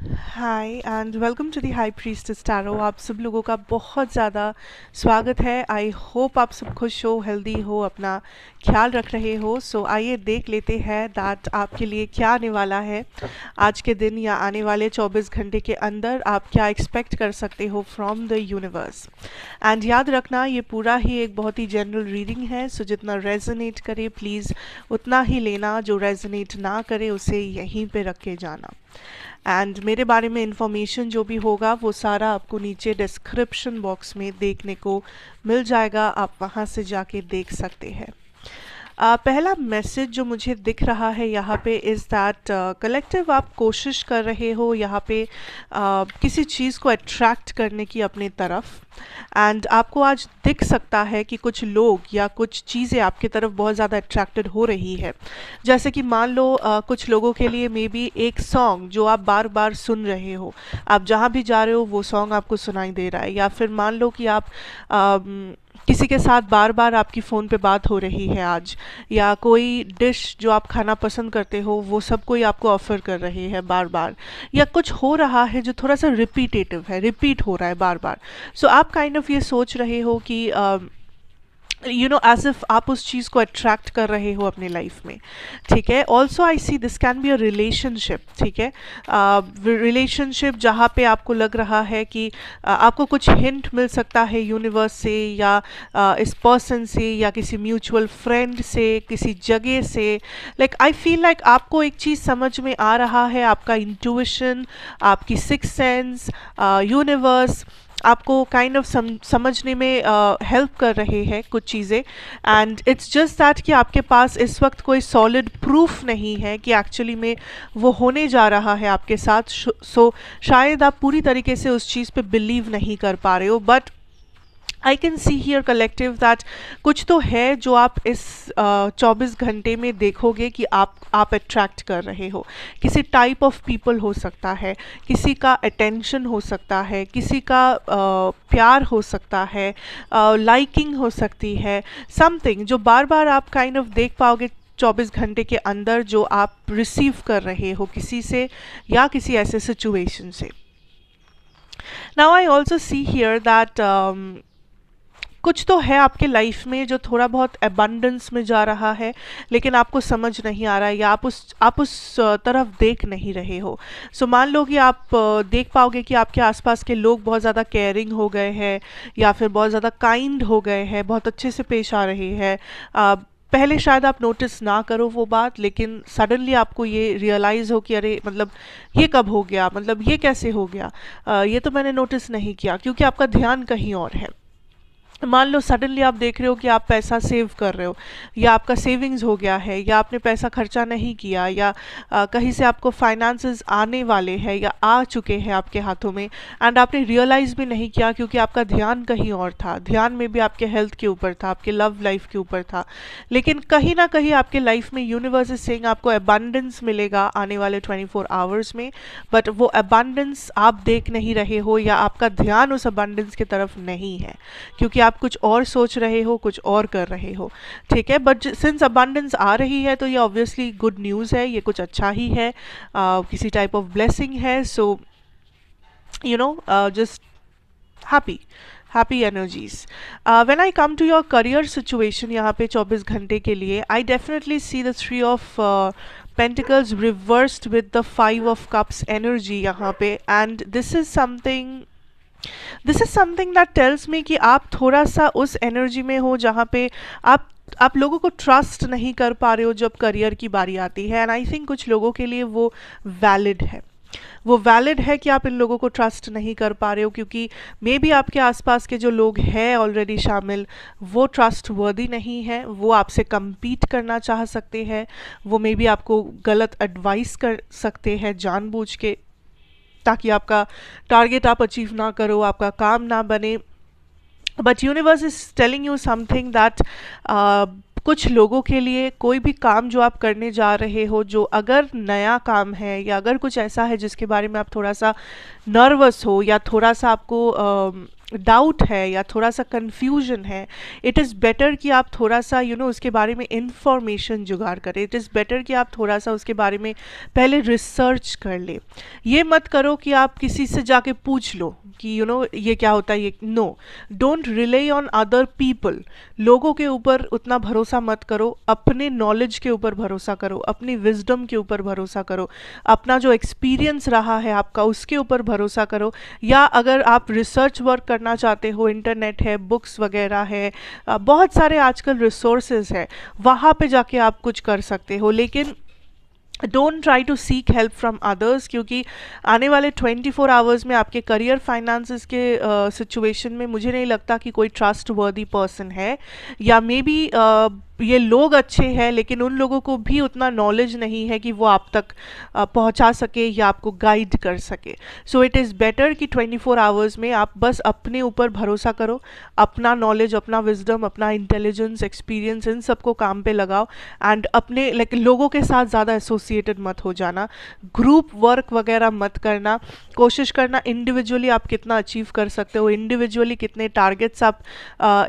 Hi and welcome to the high priestess tarot. आप सब लोगों का बहुत ज़्यादा स्वागत है। आई होप आप सब खुश हो, हेल्दी हो, अपना ख्याल रख रहे हो। सो आइए देख लेते हैं दैट आपके लिए क्या आने वाला है आज के दिन या आने वाले 24 घंटे के अंदर। आप क्या एक्सपेक्ट कर सकते हो फ्रॉम द यूनिवर्स। एंड याद रखना ये पूरा ही एक बहुत ही जनरल रीडिंग है, सो जितना रेजोनेट करे प्लीज़ उतना ही लेना, जो रेजोनेट ना करे उसे यहीं पे रख के जाना। एंड मेरे बारे में इंफॉर्मेशन जो भी होगा वो सारा आपको नीचे डिस्क्रिप्शन बॉक्स में देखने को मिल जाएगा, आप वहाँ से जाके देख सकते हैं। पहला मैसेज जो मुझे दिख रहा है यहाँ पे इज़ दैट कलेक्टिव आप कोशिश कर रहे हो यहाँ पे किसी चीज़ को अट्रैक्ट करने की अपनी तरफ। एंड आपको आज दिख सकता है कि कुछ लोग या कुछ चीज़ें आपकी तरफ बहुत ज़्यादा अट्रैक्टेड हो रही है। जैसे कि मान लो कुछ लोगों के लिए मे बी एक सॉन्ग जो आप बार बार सुन रहे हो, आप जहाँ भी जा रहे हो वो सॉन्ग आपको सुनाई दे रहा है। या फिर मान लो कि आप किसी के साथ बार बार आपकी फ़ोन पे बात हो रही है आज, या कोई डिश जो आप खाना पसंद करते हो वो सब कोई आपको ऑफ़र कर रहे हैं बार बार, या कुछ हो रहा है जो थोड़ा सा रिपीटेटिव है, रिपीट हो रहा है बार बार। सो आप काइंड ऑफ ये सोच रहे हो कि एज इफ आप उस चीज़ को अट्रैक्ट कर रहे हो अपनी लाइफ में। ठीक है, also I see this can be a relationship. ठीक है, रिलेशनशिप जहाँ पे आपको लग रहा है कि आपको कुछ हिंट मिल सकता है यूनिवर्स से, या इस पर्सन से, या किसी म्यूचुअल फ्रेंड से, किसी जगह से। लाइक आई फील लाइक आपको एक चीज़ समझ में आ रहा है, आपका इंट्यूशन, आपकी सिक्स सेंस, यूनिवर्स आपको काइंड ऑफ समझने में हेल्प कर रहे हैं कुछ चीज़ें। एंड इट्स जस्ट दैट कि आपके पास इस वक्त कोई सॉलिड प्रूफ नहीं है कि एक्चुअली में वो होने जा रहा है आपके साथ। सो शायद आप पूरी तरीके से उस चीज़ पे बिलीव नहीं कर पा रहे हो, but I can see here collective that कुछ तो है जो आप इस 24 घंटे में देखोगे कि आप अट्रैक्ट कर रहे हो। किसी टाइप ऑफ पीपल हो सकता है, किसी का अटेंशन हो सकता है, किसी का प्यार हो सकता है, लाइकिंग हो सकती है, समथिंग जो बार बार आप काइंड ऑफ देख पाओगे 24 घंटे के अंदर, जो आप रिसीव कर रहे हो किसी से या किसी ऐसे सिचुएशन से। Now I also see here that कुछ तो है आपके लाइफ में जो थोड़ा बहुत अबंडेंस में जा रहा है, लेकिन आपको समझ नहीं आ रहा है, या आप उस तरफ देख नहीं रहे हो। सो मान लो कि आप देख पाओगे कि आपके आसपास के लोग बहुत ज़्यादा केयरिंग हो गए हैं, या फिर बहुत ज़्यादा काइंड हो गए हैं, बहुत अच्छे से पेश आ रहे हैं। पहले शायद आप नोटिस ना करो वो बात, लेकिन सडनली आपको ये रियलाइज़ हो कि अरे मतलब ये कब हो गया, मतलब ये कैसे हो गया, ये तो मैंने नोटिस नहीं किया, क्योंकि आपका ध्यान कहीं और है। मान लो सडनली आप देख रहे हो कि आप पैसा सेव कर रहे हो, या आपका सेविंग्स हो गया है, या आपने पैसा खर्चा नहीं किया, या कहीं से आपको फाइनेंसेस आने वाले हैं या आ चुके हैं आपके हाथों में, एंड आपने रियलाइज़ भी नहीं किया क्योंकि आपका ध्यान कहीं और था। ध्यान में भी आपके हेल्थ के ऊपर था, आपके लव लाइफ के ऊपर था। लेकिन कहीं ना कहीं आपके लाइफ में यूनिवर्स इज सेइंग आपको अबंडेंस मिलेगा आने वाले 24 आवर्स में, बट वो अबंडेंस आप देख नहीं रहे हो, या आपका ध्यान उस अबंडेंस की तरफ नहीं है, क्योंकि आप कुछ और सोच रहे हो, कुछ और कर रहे हो। ठीक है, बट सिंस अबंडेंस आ रही है तो ये ऑब्वियसली गुड न्यूज़ है, ये कुछ अच्छा ही है, किसी टाइप ऑफ ब्लेसिंग है। So just happy happy energies. When I come to your career situation यहाँ पे 24 घंटे के लिए, I definitely see the 3 of pentacles reversed with the 5 of cups energy यहाँ पे। And this is something that tells me कि आप थोड़ा सा उस एनर्जी में हो जहाँ पे आप लोगों को ट्रस्ट नहीं कर पा रहे हो जब करियर की बारी आती है। एंड आई थिंक कुछ लोगों के लिए वो वैलिड है, वो वैलिड है कि आप इन लोगों को ट्रस्ट नहीं कर पा रहे हो, क्योंकि मे बी आपके आसपास के जो लोग हैं ऑलरेडी शामिल, वो ट्रस्ट वर्दी नहीं है, वो आपसे compete करना चाह सकते हैं, वो मे बी आपको गलत एडवाइस कर सकते हैं जानबूझ के, ताकि आपका टारगेट आप अचीव ना करो, आपका काम ना बने। But universe is telling you something that कुछ लोगों के लिए कोई भी काम जो आप करने जा रहे हो, जो अगर नया काम है या अगर कुछ ऐसा है जिसके बारे में आप थोड़ा सा नर्वस हो, या थोड़ा सा आपको डाउट है या थोड़ा सा कंफ्यूजन है, इट इज़ बेटर कि आप थोड़ा सा उसके बारे में इंफॉर्मेशन जुगाड़ करें। इट इज़ बेटर कि आप थोड़ा सा उसके बारे में पहले रिसर्च कर ले। ये मत करो कि आप किसी से जाके पूछ लो कि ये क्या होता है, ये no, don't rely on other people. लोगों के ऊपर उतना भरोसा मत करो, अपने नॉलेज के ऊपर भरोसा करो, अपनी विजडम के ऊपर भरोसा करो, अपना जो एक्सपीरियंस रहा है आपका उसके ऊपर भरोसा करो। या अगर आप रिसर्च वर्क करना चाहते हो, इंटरनेट है, बुक्स वगैरह है, बहुत सारे आजकल रिसोर्सेज है, वहाँ पे जाके आप कुछ कर सकते हो। लेकिन don't try to seek help from others, क्योंकि आने वाले 24 आवर्स में आपके करियर फाइनेंसेस के सिचुएशन में मुझे नहीं लगता कि कोई ट्रस्ट वर्दी पर्सन है। या मे बी ये लोग अच्छे हैं लेकिन उन लोगों को भी उतना नॉलेज नहीं है कि वो आप तक पहुंचा सके या आपको गाइड कर सके। सो इट इज़ बेटर कि 24 आवर्स में आप बस अपने ऊपर भरोसा करो, अपना नॉलेज, अपना विजडम, अपना इंटेलिजेंस, एक्सपीरियंस, इन सबको काम पे लगाओ। एंड अपने लोगों के साथ ज़्यादा एसोसिएटेड मत हो जाना, ग्रुप वर्क वगैरह मत करना। कोशिश करना इंडिविजुअली आप कितना अचीव कर सकते हो, इंडिविजुअली कितने टारगेट्स आप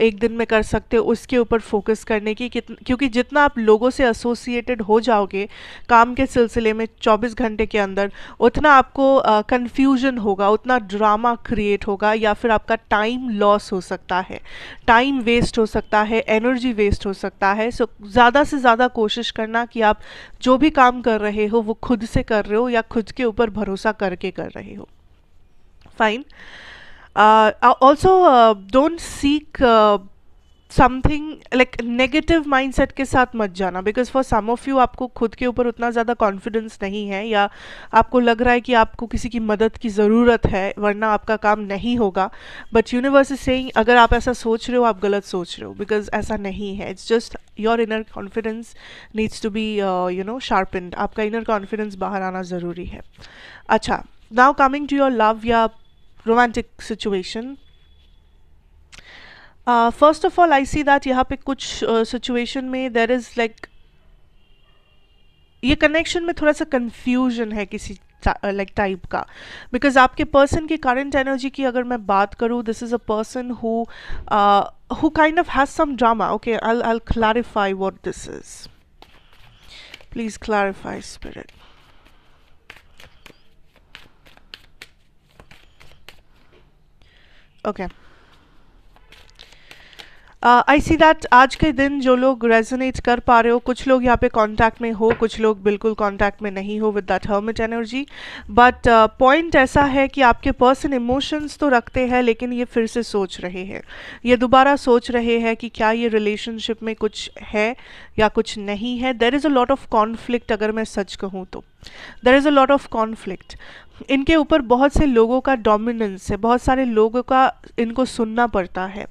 एक दिन में कर सकते हो, उसके ऊपर फोकस करने की। क्योंकि जितना आप लोगों से एसोसिएटेड हो जाओगे काम के सिलसिले में 24 घंटे के अंदर, उतना आपको कंफ्यूजन होगा, उतना ड्रामा क्रिएट होगा, या फिर आपका टाइम लॉस हो सकता है, टाइम वेस्ट हो सकता है, एनर्जी वेस्ट हो सकता है। सो ज़्यादा से ज़्यादा कोशिश करना कि आप जो भी काम कर रहे हो वो खुद से कर रहे हो या खुद के ऊपर भरोसा करके कर रहे हो। Fine. Also don't seek something like negative mindset के साथ मत जाना, because for some of you आपको खुद के ऊपर उतना ज़्यादा कॉन्फिडेंस नहीं है, या आपको लग रहा है कि आपको किसी की मदद की ज़रूरत है वरना आपका काम नहीं होगा। बट यूनिवर्स इज सेइंग अगर आप ऐसा सोच रहे हो आप गलत सोच रहे हो, बिकॉज ऐसा नहीं है। It's just your inner confidence needs to be sharpened. आपका इनर कॉन्फिडेंस बाहर आना ज़रूरी है। अच्छा, now coming to your love या romantic situation. First of all I see that यहाँ पे कुछ सिचुएशन में देर इज़ लाइक ये कनेक्शन में थोड़ा सा कंफ्यूजन है किसी टाइप का, बिकॉज आपके पर्सन की करंट एनर्जी की अगर मैं बात करूँ, this is a person who kind of has some drama. Okay, I'll clarify what this is. Please clarify, spirit. Okay. I see that आज के दिन जो लोग रेजोनेट कर पा रहे हो, कुछ लोग यहाँ पे कांटेक्ट में हो, कुछ लोग बिल्कुल कांटेक्ट में नहीं हो with that hermit energy. But point ऐसा है कि आपके पर्सन इमोशंस तो रखते हैं लेकिन ये फिर से सोच रहे हैं, ये दोबारा सोच रहे हैं कि क्या ये रिलेशनशिप में कुछ है या कुछ नहीं है। There is a lot of conflict, अगर मैं सच कहूँ तो there is a lot of conflict. इनके ऊपर बहुत से लोगों का डोमिनेंस है, बहुत सारे लोगों का इनको सुनना पड़ता है।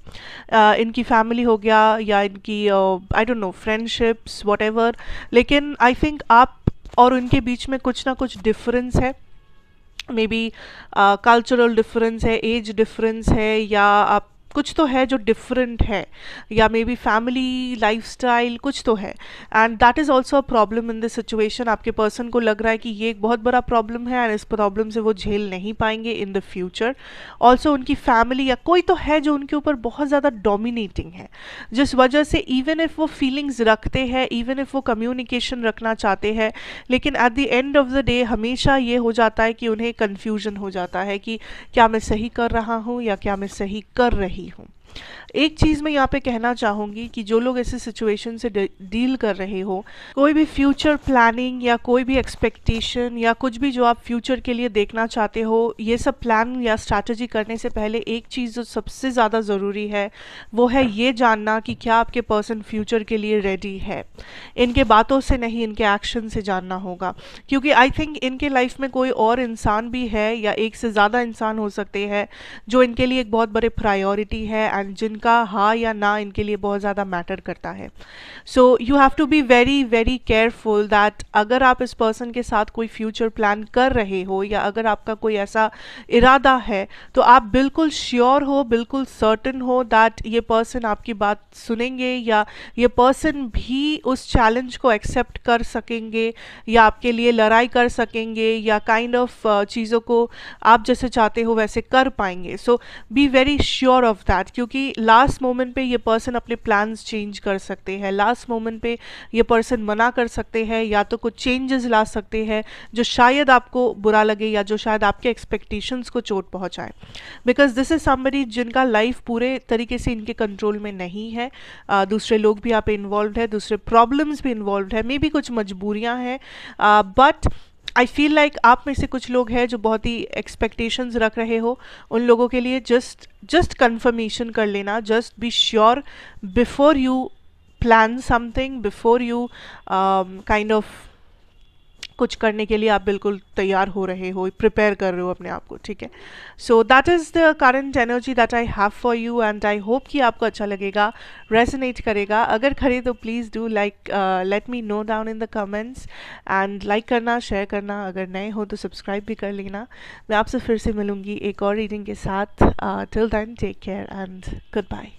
इनकी फैमिली हो गया या इनकी I don't know friendships whatever, लेकिन आई थिंक आप और उनके बीच में कुछ ना कुछ डिफरेंस है। मे बी कल्चरल डिफरेंस है, एज डिफरेंस है, या आप कुछ तो है जो डिफरेंट है, या मे बी फैमिली लाइफस्टाइल कुछ तो है। And that is also a problem in this situation. आपके पर्सन को लग रहा है कि ये एक बहुत बड़ा प्रॉब्लम है एंड इस प्रॉब्लम से वो झेल नहीं पाएंगे इन द फ्यूचर। ऑल्सो उनकी फैमिली या कोई तो है जो उनके ऊपर बहुत ज़्यादा डोमिनेटिंग है, जिस वजह से इवन इफ़ वो फीलिंग्स रखते हैं, इवन इफ़ वो कम्युनिकेशन रखना चाहते हैं, लेकिन at the end of the day हमेशा ये हो जाता है कि उन्हें कन्फ्यूजन हो जाता है कि क्या मैं सही कर रहा हूँ या क्या मैं सही कर रही हूँ। एक चीज़ मैं यहाँ पे कहना चाहूँगी कि जो लोग ऐसे सिचुएशन से डील कर रहे हो, कोई भी फ्यूचर प्लानिंग या कोई भी एक्सपेक्टेशन या कुछ भी जो आप फ्यूचर के लिए देखना चाहते हो, ये सब प्लान या स्ट्रैटेजी करने से पहले एक चीज़ जो सबसे ज़्यादा ज़रूरी है वो है ये जानना कि क्या आपके पर्सन फ्यूचर के लिए रेडी है। इनके बातों से नहीं, इनके एक्शन से जानना होगा, क्योंकि आई थिंक इनके लाइफ में कोई और इंसान भी है या एक से ज़्यादा इंसान हो सकते हैं जो इनके लिए एक बहुत बड़े प्रायोरिटी है एंड जिनका हाँ या ना इनके लिए बहुत ज़्यादा मैटर करता है. So you have to be very very careful that अगर आप इस पर्सन के साथ कोई फ्यूचर प्लान कर रहे हो या अगर आपका कोई ऐसा इरादा है, तो आप बिल्कुल श्योर हो, बिल्कुल सर्टन हो दैट ये पर्सन आपकी बात सुनेंगे या ये पर्सन भी उस चैलेंज को एक्सेप्ट कर सकेंगे या आपके लिए लड़ाई कर सकेंगे या काइंड ऑफ चीज़ों को आप जैसे चाहते हो वैसे कर पाएंगे. So be very sure of that, क्योंकि लास्ट मोमेंट पे ये पर्सन अपने प्लान्स चेंज कर सकते हैं, लास्ट मोमेंट पे ये पर्सन मना कर सकते हैं या तो कुछ चेंजेस ला सकते हैं जो शायद आपको बुरा लगे या जो शायद आपके एक्सपेक्टेशंस को चोट पहुंचाए. बिकॉज दिस इज समबडी जिनका लाइफ पूरे तरीके से इनके कंट्रोल में नहीं है. दूसरे लोग भी यहाँ पे इन्वॉल्व है, दूसरे प्रॉब्लम्स भी इन्वॉल्व है, मे बी कुछ मजबूरियाँ हैं, बट आई फील लाइक आप में से कुछ लोग हैं जो बहुत ही एक्सपेक्टेशंस रख रहे हो. उन लोगों के लिए जस्ट कंफर्मेशन कर लेना, just be sure before you plan something, before you kind of कुछ करने के लिए आप बिल्कुल तैयार हो रहे हो, प्रिपेयर कर रहे हो अपने आप को, ठीक है. So that is the current energy that I have for you and I hope कि आपको अच्छा लगेगा, रेजोनेट करेगा. अगर करे तो please do like, let me know down in the comments and like करना, शेयर करना. अगर नए हो तो सब्सक्राइब भी कर लेना. मैं आपसे फिर से मिलूँगी एक और रीडिंग के साथ. Till then take care and good bye.